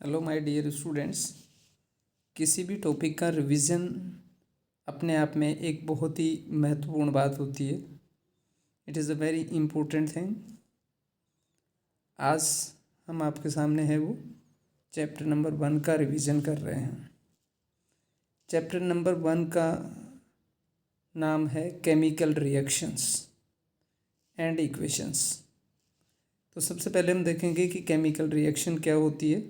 Hello my dear students. किसी भी topic का रिवीजन अपने आप में एक बहुत ही महत्वपूर्ण बात होती है। It is a very important thing. आज हम आपके सामने है वो चैप्टर नंबर 1 का रिवीजन कर रहे हैं। चैप्टर नंबर 1 का नाम है केमिकल रिएक्शंस एंड इक्वेशंस। तो सबसे पहले हम देखेंगे कि केमिकल रिएक्शन क्या होती है।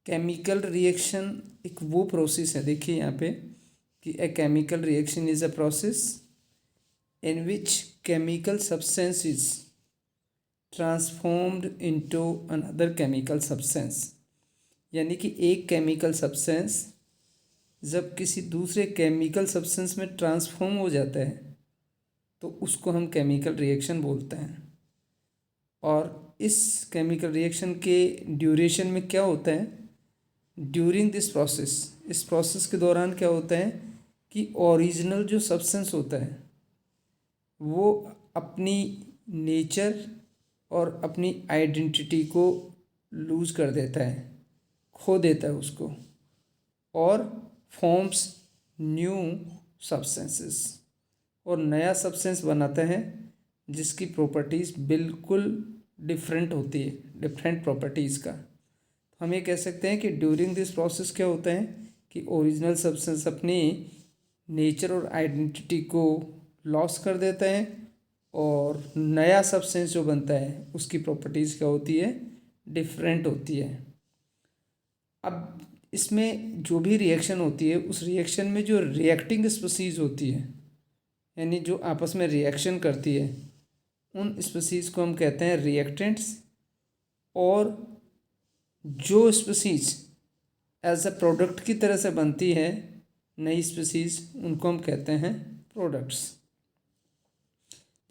केमिकल रिएक्शन एक वो प्रोसेस है, देखिए यहाँ पे कि a chemical reaction is a process in which chemical substance is transformed into another chemical substance. यानी कि एक केमिकल सब्सटेंस जब किसी दूसरे केमिकल सब्सटेंस में ट्रांसफॉर्म हो जाता है तो उसको हम केमिकल रिएक्शन बोलते हैं। और इस केमिकल रिएक्शन के ड्यूरेशन में क्या होता है, ड्यूरिंग दिस प्रोसेस, इस प्रोसेस के दौरान क्या होता है कि ओरिजिनल जो सब्सटेंस होता है वो अपनी नेचर और अपनी आइडेंटिटी को लूज कर देता है, खो देता है उसको, और फॉर्म्स न्यू सब्सटेंसेस, और नया सब्सटेंस बनाता है जिसकी प्रॉपर्टीज़ बिल्कुल डिफरेंट होती है, डिफरेंट प्रॉपर्टीज़ का। हम ये कह सकते हैं कि ड्यूरिंग दिस प्रोसेस क्या होता है कि ओरिजिनल सब्सटेंस अपनी नेचर और आइडेंटिटी को लॉस कर देता है और नया सब्सटेंस जो बनता है उसकी प्रॉपर्टीज़ क्या होती है, डिफरेंट होती है। अब इसमें जो भी रिएक्शन होती है उस रिएक्शन में जो रिएक्टिंग स्पीसीज होती है, यानी जो आपस में रिएक्शन करती है, उन स्पीसीज को हम कहते हैं रिएक्टेंट्स। और जो स्पीसीज एज अ प्रोडक्ट की तरह से बनती है, नई स्पीसीज, उनको हम कहते हैं प्रोडक्ट्स।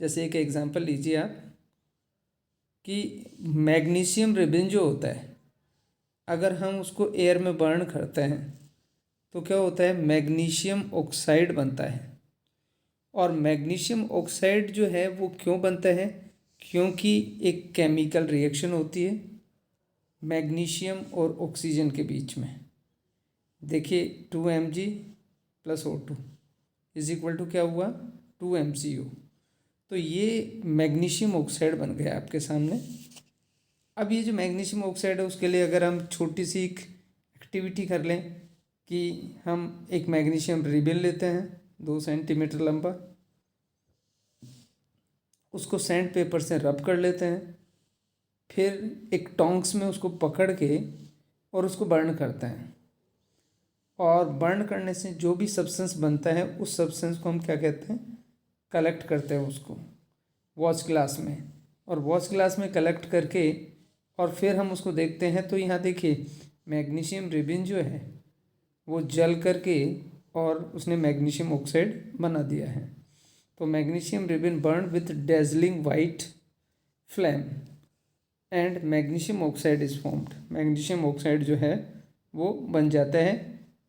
जैसे एक एग्जांपल लीजिए आप कि मैग्नीशियम रिबन जो होता है, अगर हम उसको एयर में बर्न करते हैं तो क्या होता है, मैग्नीशियम ऑक्साइड बनता है। और मैग्नीशियम ऑक्साइड जो है वो क्यों बनता है, क्योंकि एक केमिकल रिएक्शन होती है मैग्नीशियम और ऑक्सीजन के बीच में। देखिए 2Mg + O2 is equal to क्या हुआ, 2MCO। तो ये मैग्नीशियम ऑक्साइड बन गया आपके सामने। अब ये जो मैग्नीशियम ऑक्साइड है उसके लिए अगर हम छोटी सी एक एक्टिविटी कर लें कि हम एक मैग्नीशियम रिबन लेते हैं 2 सेंटीमीटर लंबा, उसको सैंड पेपर से रब कर लेते हैं, फिर एक टोंग्स में उसको पकड़ के और उसको बर्न करते हैं। और बर्न करने से जो भी सब्सटेंस बनता है उस सब्सटेंस को हम क्या कहते हैं, कलेक्ट करते हैं उसको वॉच ग्लास में। और वॉच ग्लास में कलेक्ट करके और फिर हम उसको देखते हैं तो यहाँ देखिए मैग्नीशियम रिबन जो है वो जल करके और उसने मैग्नीशियम ऑक्साइड बना दिया है। तो magnesium ribbon burn with dazzling white flame and magnesium oxide is formed. Magnesium oxide जो है वो बन जाता है,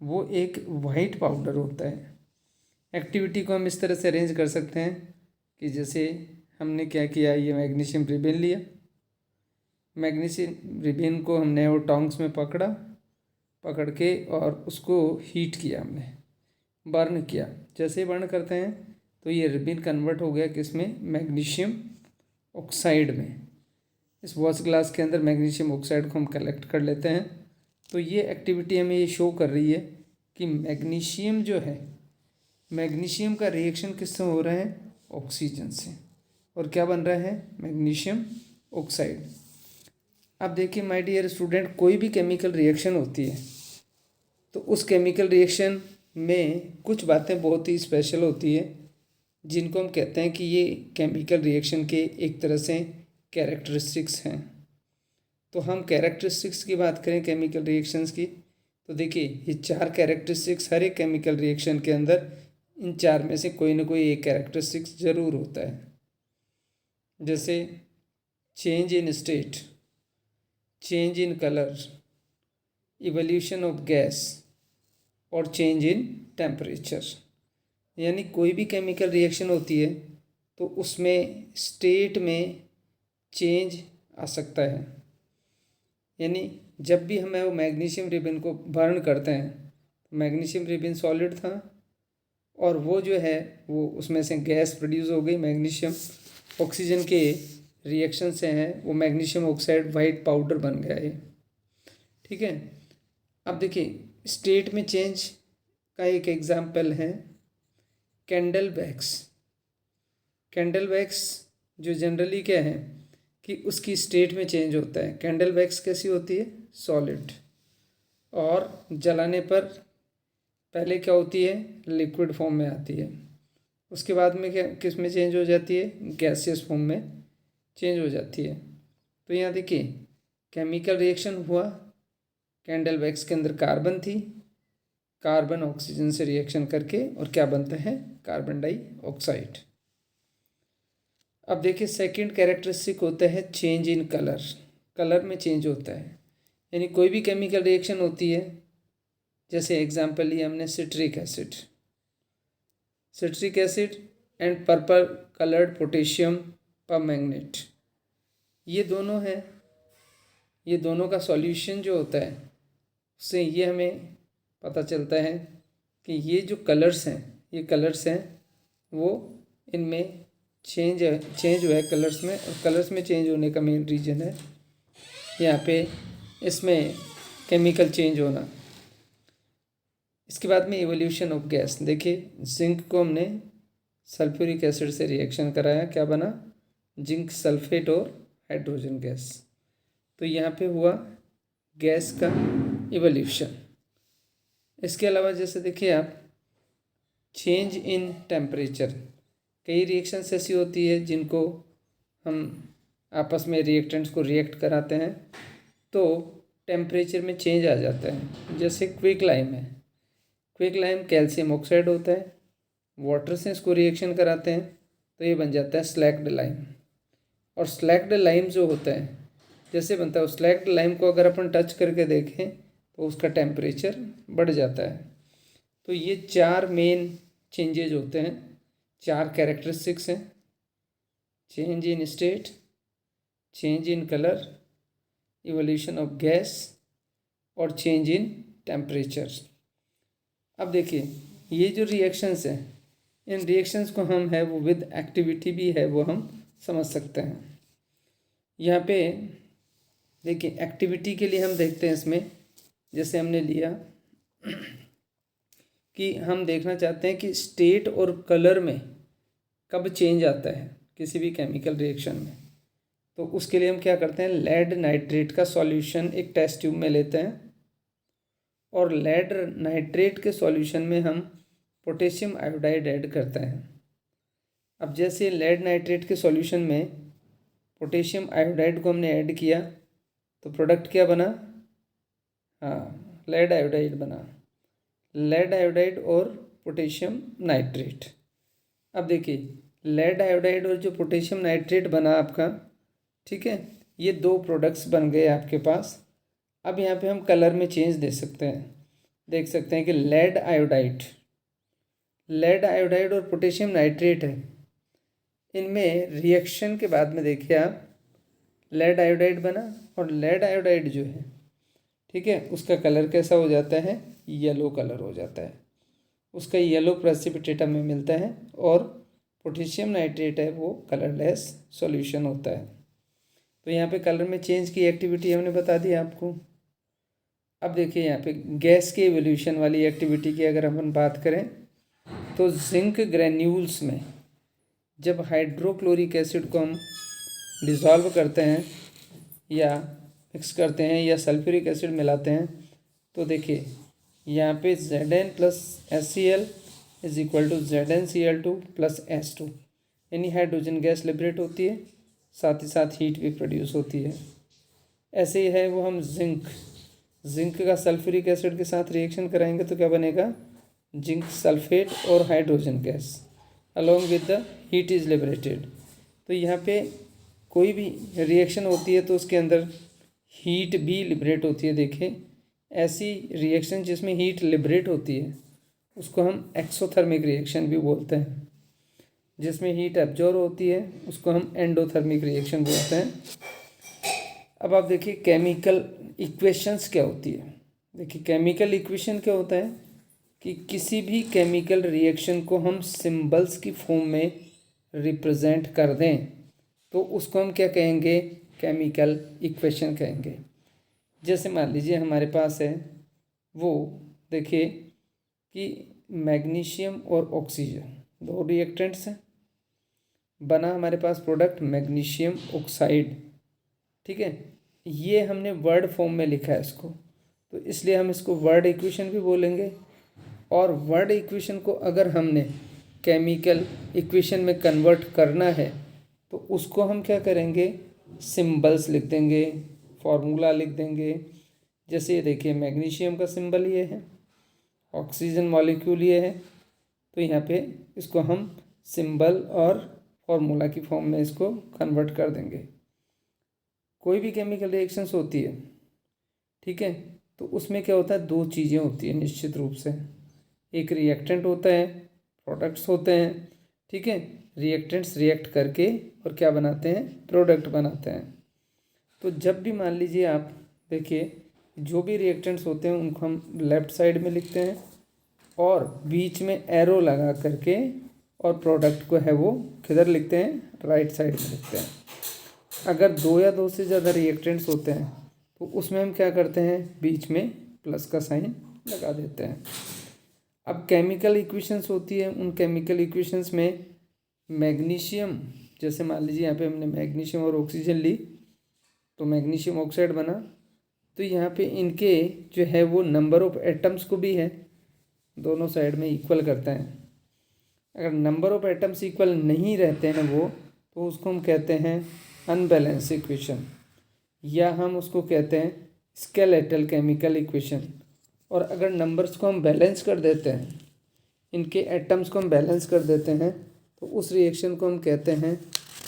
वो एक वाइट पाउडर होता है। एक्टिविटी को हम इस तरह से अरेंज कर सकते हैं कि जैसे हमने क्या किया, ये मैग्नीशियम रिबन लिया, मैग्नीशियम रिबन को हमने वो टोंग्स में पकड़ के और उसको हीट किया, हमने बर्न किया। जैसे ही बर्न करते हैं तो ये रिबन कन्वर्ट हो गया किसमें, मैग्नीशियम ऑक्साइड में। इस वॉच ग्लास के अंदर मैग्नीशियम ऑक्साइड को हम कलेक्ट कर लेते हैं। तो ये एक्टिविटी हमें ये शो कर रही है कि मैग्नीशियम जो है, मैग्नीशियम का रिएक्शन किससे हो रहा है, ऑक्सीजन से, और क्या बन रहा है, मैग्नीशियम ऑक्साइड। अब देखिए माय डियर स्टूडेंट, कोई भी केमिकल रिएक्शन होती है तो उस केमिकल रिएक्शन में कुछ बातें बहुत ही स्पेशल होती है जिनको हम कहते हैं कि ये केमिकल रिएक्शन के एक तरह से कैरेक्टरिस्टिक्स हैं। तो हम कैरेक्टरिस्टिक्स की बात करें केमिकल रिएक्शंस की, तो देखिए ये 4 कैरेक्टरिस्टिक्स हर एक केमिकल रिएक्शन के अंदर, इन 4 में से कोई ना कोई एक कैरेक्टरिस्टिक्स ज़रूर होता है। जैसे change in state, change in colour, evolution of gas और चेंज इन टेम्परेचर। यानी कोई भी केमिकल रिएक्शन होती है तो उसमें स्टेट में चेंज आ सकता है। यानी जब भी हमें वो मैग्नीशियम रिबन को बर्न करते हैं, तो मैग्नीशियम रिबन सॉलिड था और वो जो है वो उसमें से गैस प्रोड्यूस हो गई, मैग्नीशियम ऑक्सीजन के रिएक्शन से हैं वो मैग्नीशियम ऑक्साइड वाइट पाउडर बन गया ये। ठीक है, अब देखिए स्टेट में चेंज का एक एग्जाम्पल है कैंडल वैक्स। कैंडल वैक्स जो जनरली क्या है कि उसकी स्टेट में चेंज होता है। कैंडल वैक्स कैसी होती है? सॉलिड, और जलाने पर पहले क्या होती है? लिक्विड फॉर्म में आती है, उसके बाद में क्या किस में चेंज हो जाती है? गैसियस फॉर्म में चेंज हो जाती है। तो यहाँ देखिए केमिकल रिएक्शन हुआ, कैंडल वैक्स के अंदर कार्बन थी, कार्बन ऑक्सीजन से रिएक्शन करके और क्या बनता है? Carbon dioxide. अब देखिए सेकंड कैरेक्टरिस्टिक होता है चेंज इन कलर। कलर में चेंज होता है, यानी कोई भी केमिकल रिएक्शन होती है, जैसे एग्जांपल लिया हमने citric acid, citric acid and purple coloured potassium permanganate, ये दोनों हैं, ये दोनों का सॉल्यूशन जो होता है उससे ये हमें पता चलता है कि ये जो कलर्स हैं, ये कलर्स हैं वो इनमें चेंज हुआ है कलर्स में, और कलर्स में चेंज होने का मेन रीज़न है यहाँ पे इसमें केमिकल चेंज होना। इसके बाद में इवोल्यूशन ऑफ गैस। देखिए जिंक को हमने सल्फ्यूरिक एसिड से रिएक्शन कराया, क्या बना? जिंक सल्फेट और हाइड्रोजन गैस। तो यहाँ पे हुआ गैस का इवोल्यूशन। इसके अलावा जैसे देखिए आप चेंज इन टेम्परेचर, कई रिएक्शंस ऐसी होती है जिनको हम आपस में रिएक्टेंट्स को रिएक्ट कराते हैं तो टेम्परेचर में चेंज आ जाता है। जैसे क्विक लाइम है, क्विक लाइम कैल्शियम ऑक्साइड होता है, वाटर से इसको रिएक्शन कराते हैं तो ये बन जाता है स्लैक्ड लाइम। और स्लैक्ड लाइम जो होता है जैसे बनता है, स्लैक्ड लाइम को अगर अपन टच करके देखें तो उसका टेम्परेचर बढ़ जाता है। तो ये चार मेन चेंजेज होते हैं, चार कैरेक्टरिस्टिक्स हैं, change in state, change in colour, evolution of gas और चेंज इन टेम्परेचर। अब देखिए ये जो रिएक्शंस हैं, इन रिएक्शंस को हम है वो विद एक्टिविटी भी है वो हम समझ सकते हैं। यहाँ पे देखिए एक्टिविटी के लिए हम देखते हैं इसमें, जैसे हमने लिया कि हम देखना चाहते हैं कि स्टेट और कलर में कब चेंज आता है किसी भी केमिकल रिएक्शन में। तो उसके लिए हम क्या करते हैं, लेड नाइट्रेट का सॉल्यूशन एक टेस्ट ट्यूब में लेते हैं और लेड नाइट्रेट के सॉल्यूशन में हम पोटेशियम आयोडाइड ऐड करते हैं। अब जैसे लेड नाइट्रेट के सॉल्यूशन में पोटेशियम आयोडाइड को हमने ऐड किया तो प्रोडक्ट क्या बना? हाँ, लेड आयोडाइड बना, लेड आयोडाइड और पोटेशियम नाइट्रेट। अब देखिए लेड आयोडाइड और जो पोटेशियम नाइट्रेट बना आपका, ठीक है, ये दो प्रोडक्ट्स बन गए आपके पास। अब यहाँ पे हम कलर में चेंज दे सकते हैं, देख सकते हैं कि लेड आयोडाइड और पोटेशियम नाइट्रेट है, इनमें रिएक्शन के बाद में देखिए आप लेड आयोडाइड बना और लेड आयोडाइड जो है, ठीक है, उसका कलर कैसा हो जाता है? येलो कलर हो जाता है, उसका येलो प्रेसिपिटेट हमें मिलता है और पोटेशियम नाइट्रेट है वो कलरलेस सॉल्यूशन होता है। तो यहाँ पे कलर में चेंज की एक्टिविटी हमने बता दी आपको। अब देखिए यहाँ पे गैस के इवोल्यूशन वाली एक्टिविटी की अगर हम बात करें तो जिंक ग्रेन्यूल्स में जब हाइड्रोक्लोरिक एसिड को हम डिज़ोल्व करते हैं या मिक्स करते हैं या सल्फ्यूरिक एसिड मिलाते हैं तो देखिए यहाँ पे Zn plus HCl is equal to ZnCl2 plus H2, यानी हाइड्रोजन गैस लिबरेट होती है, साथ ही साथ हीट भी प्रोड्यूस होती है। ऐसे ही है वो हम जिंक का सल्फ्यूरिक एसिड के साथ रिएक्शन कराएंगे तो क्या बनेगा? जिंक सल्फेट और hydrogen gas along with the heat is liberated. तो यहाँ पे कोई भी रिएक्शन होती है तो उसके अंदर हीट भी लिबरेट होती है। देखिए ऐसी रिएक्शन जिसमें हीट लिबरेट होती है उसको हम एक्सोथर्मिक रिएक्शन भी बोलते हैं, जिसमें हीट एब्जॉर्ब होती है उसको हम एंडोथर्मिक रिएक्शन बोलते हैं। अब आप देखिए केमिकल इक्वेशंस क्या होती है। देखिए केमिकल इक्वेशन क्या होता है कि किसी भी केमिकल रिएक्शन को हम सिंबल्स की फॉर्म में रिप्रेजेंट कर दें तो उसको हम क्या कहेंगे, केमिकल इक्वेशन कहेंगे। जैसे मान लीजिए हमारे पास है वो, देखिए कि मैग्नीशियम और ऑक्सीजन दो रिएक्टेंट्स हैं, बना हमारे पास प्रोडक्ट मैग्नीशियम ऑक्साइड। ठीक है, ये हमने वर्ड फॉर्म में लिखा है इसको, तो इसलिए हम इसको वर्ड इक्वेशन भी बोलेंगे। और वर्ड इक्वेशन को अगर हमने केमिकल इक्वेशन में कन्वर्ट करना है तो उसको हम क्या करेंगे, सिंबल्स लिख देंगे, फॉर्मूला लिख देंगे। जैसे ये देखिए मैग्नीशियम का सिंबल ये है, ऑक्सीजन मॉलिक्यूल ये है, तो यहाँ पे इसको हम सिंबल और फॉर्मूला की फॉर्म में इसको कन्वर्ट कर देंगे। कोई भी केमिकल रिएक्शंस होती है, ठीक है, तो उसमें क्या होता है, दो चीज़ें होती हैं निश्चित रूप से। एक रिएक्टेंट होता है, प्रोडक्ट्स होते हैं। ठीक है, रिएक्टेंट्स रिएक्ट करके और क्या बनाते हैं, प्रोडक्ट बनाते हैं। तो जब भी मान लीजिए आप देखिए जो भी रिएक्टेंट्स होते हैं उनको हम लेफ़्ट साइड में लिखते हैं और बीच में एरो लगा करके, और प्रोडक्ट को है वो किधर लिखते हैं, राइट साइड में लिखते हैं। अगर दो या दो से ज़्यादा रिएक्टेंट्स होते हैं तो उसमें हम क्या करते हैं, बीच में प्लस का साइन लगा देते हैं। अब केमिकल इक्वेशंस होती है, उन केमिकल इक्वेशंस में मैग्नीशियम, जैसे मान लीजिए यहाँ पे हमने मैग्नीशियम और ऑक्सीजन ली तो मैग्नीशियम ऑक्साइड बना, तो यहाँ पे इनके जो है वो नंबर ऑफ एटम्स को भी है दोनों साइड में इक्वल करते हैं। अगर नंबर ऑफ एटम्स इक्वल नहीं रहते हैं वो, तो उसको हम कहते हैं अनबैलेंस इक्वेशन, या हम उसको कहते हैं स्केलेटल केमिकल इक्वेशन। और अगर नंबर्स को हम बैलेंस कर देते हैं, इनके एटम्स को हम बैलेंस कर देते हैं, तो उस रिएक्शन को हम कहते हैं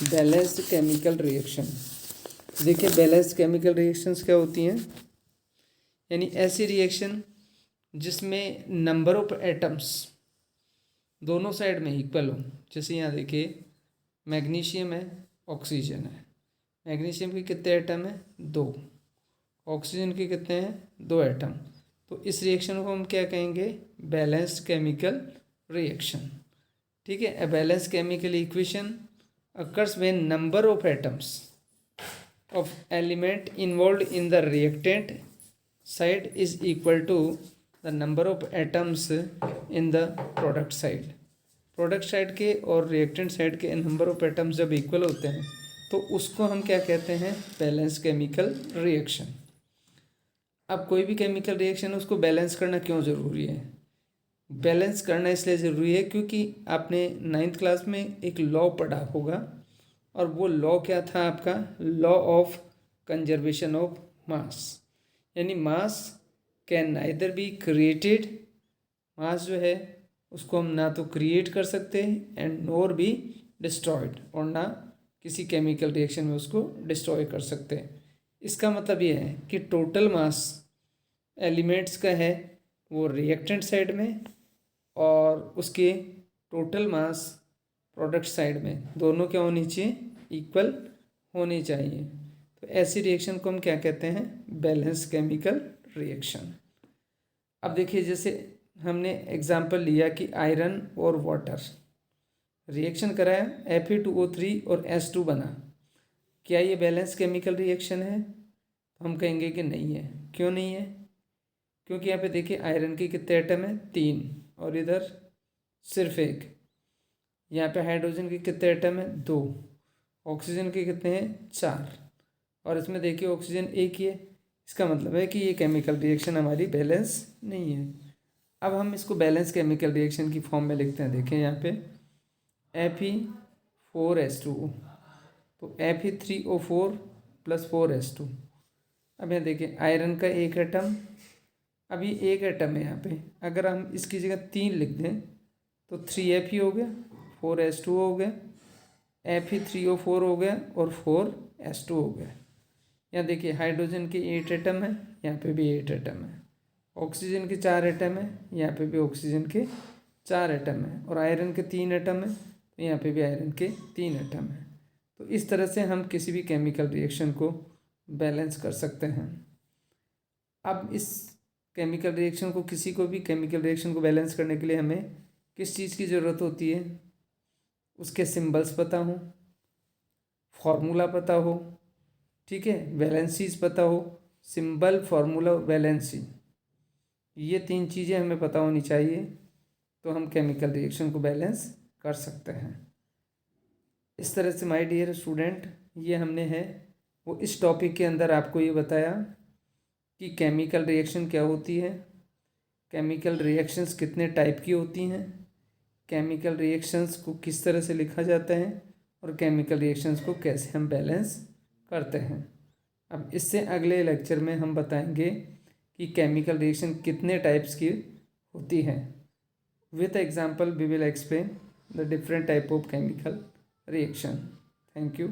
बैलेंस्ड केमिकल रिएक्शन। देखिए बैलेंस्ड केमिकल रिएक्शंस क्या होती हैं, यानी ऐसी रिएक्शन जिसमें नंबर ऑफ एटम्स दोनों साइड में इक्वल हो। जैसे यहाँ देखिए मैग्नीशियम है, ऑक्सीजन है, मैग्नीशियम के कितने एटम हैं, 2, ऑक्सीजन के कितने हैं, 2 एटम। तो इस रिएक्शन को हम क्या कहेंगे, बैलेंस्ड केमिकल रिएक्शन। ठीक है, a balanced chemical equation occurs when number of atoms of element involved in the reactant side is equal to the number of atoms in the product side। Product side के और reactant side के number of atoms जब equal होते हैं तो उसको हम क्या कहते हैं, बैलेंस केमिकल रिएक्शन। अब कोई भी केमिकल रिएक्शन है उसको बैलेंस करना क्यों ज़रूरी है, बैलेंस करना इसलिए ज़रूरी है क्योंकि आपने 9th क्लास में एक लॉ पढ़ा होगा, और वो लॉ क्या था आपका, law of conservation of mass. यानी mass can neither be created, mass जो है उसको हम ना तो क्रिएट कर सकते हैं एंड नोर बी डिस्ट्रॉयड, और ना किसी केमिकल रिएक्शन में उसको डिस्ट्रॉय कर सकते हैं। इसका मतलब ये है कि टोटल मास एलिमेंट्स का है वो रिएक्टेंट साइड में, और उसके टोटल मास प्रोडक्ट साइड में, दोनों क्या होनी चाहिए, इक्वल होनी चाहिए। तो ऐसी रिएक्शन को हम क्या कहते हैं, बैलेंस केमिकल रिएक्शन। अब देखिए जैसे हमने एग्जाम्पल लिया कि आयरन और वाटर रिएक्शन कराया, Fe2O3 और H2 बना, क्या ये बैलेंस केमिकल रिएक्शन है, तो हम कहेंगे कि नहीं है। क्यों नहीं है, क्योंकि यहाँ पे देखिए आयरन के कितने एटम हैं, 3, और इधर सिर्फ 1। यहाँ पे हाइड्रोजन के कितने एटम हैं, 2, ऑक्सीजन के कितने हैं, 4, और इसमें देखिए ऑक्सीजन 1 ही है। इसका मतलब है कि ये केमिकल रिएक्शन हमारी बैलेंस नहीं है। अब हम इसको बैलेंस केमिकल रिएक्शन की फॉर्म में लिखते हैं। देखें यहाँ पे Fe4H2O, तो Fe3O4 + 4H2। अब यहाँ देखिए आयरन का 1 एटम, अभी 1 एटम है यहाँ पे, अगर हम इसकी जगह 3 लिख दें तो 3Fe हो गया, 4H2 हो गया, Fe3O4 हो गया, और 4H2 हो गया। यहाँ देखिए हाइड्रोजन के 8 एटम है, यहाँ पे भी 8 एटम है, ऑक्सीजन के 4 एटम है, यहाँ पे भी ऑक्सीजन के 4 एटम है, और आयरन के 3 एटम है, तो यहाँ पे भी आयरन के 3 एटम है। तो इस तरह से हम किसी भी केमिकल रिएक्शन को बैलेंस कर सकते हैं। अब इस केमिकल रिएक्शन को, किसी को भी केमिकल रिएक्शन को बैलेंस करने के लिए हमें किस चीज़ की ज़रूरत होती है? उसके सिंबल्स पता हो, फॉर्मूला पता हो, ठीक है, वैलेंसीज पता हो, सिंबल, फॉर्मूला, वैलेंसी, ये 3 चीज़ें हमें पता होनी चाहिए, तो हम केमिकल रिएक्शन को बैलेंस कर सकते हैं। इस तरह से माय डियर स्टूडेंट, ये हमने है वो इस टॉपिक के अंदर आपको ये बताया कि केमिकल रिएक्शन क्या होती है, केमिकल रिएक्शंस कितने टाइप की होती हैं, केमिकल रिएक्शंस को किस तरह से लिखा जाता है, और केमिकल रिएक्शंस को कैसे हम बैलेंस करते हैं। अब इससे अगले लेक्चर में हम बताएंगे कि केमिकल रिएक्शन कितने टाइप्स की होती हैं। With example we will explain the different type of chemical reaction. Thank you.